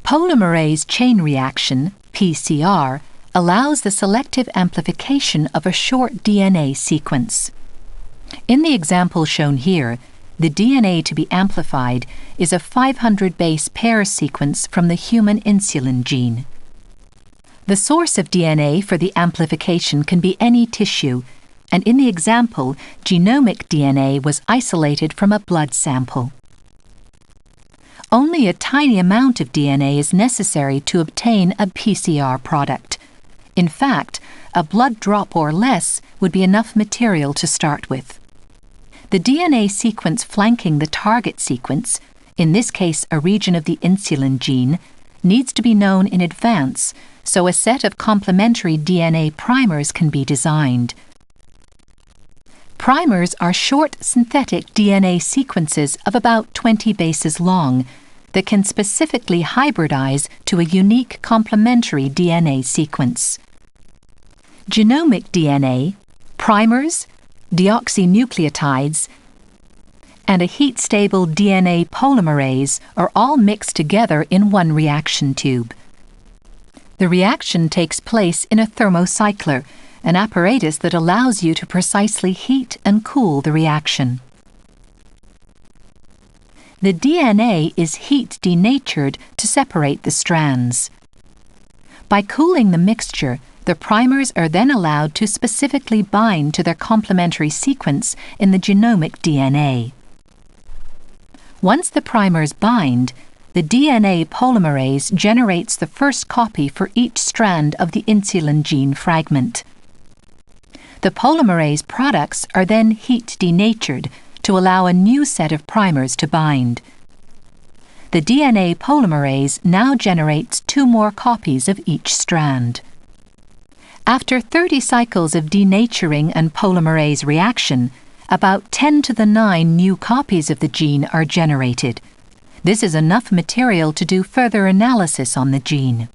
Polymerase chain reaction, PCR, allows the selective amplification of a short DNA sequence. In the example shown here, the DNA to be amplified is a 500 base pair sequence from the human insulin gene. The source of DNA for the amplification can be any tissue, and in the example, genomic DNA was isolated from a blood sample. Only a tiny amount of DNA is necessary to obtain a PCR product. In fact, a blood drop or less would be enough material to start with. The DNA sequence flanking the target sequence, in this case a region of the insulin gene, needs to be known in advance so a set of complementary DNA primers can be designed. Primers are short synthetic DNA sequences of about 20 bases long that can specifically hybridize to a unique complementary DNA sequence. Genomic DNA, primers, deoxynucleotides, and a heat-stable DNA polymerase are all mixed together in one reaction tube. The reaction takes place in a thermocycler, an apparatus that allows you to precisely heat and cool the reaction. The DNA is heat denatured to separate the strands. By cooling the mixture, the primers are then allowed to specifically bind to their complementary sequence in the genomic DNA. Once the primers bind, the DNA polymerase generates the first copy for each strand of the insulin gene fragment. The polymerase products are then heat denatured to allow a new set of primers to bind. The DNA polymerase now generates 2 more copies of each strand. After 30 cycles of denaturing and polymerase reaction, about 10 to the 9 new copies of the gene are generated. This is enough material to do further analysis on the gene.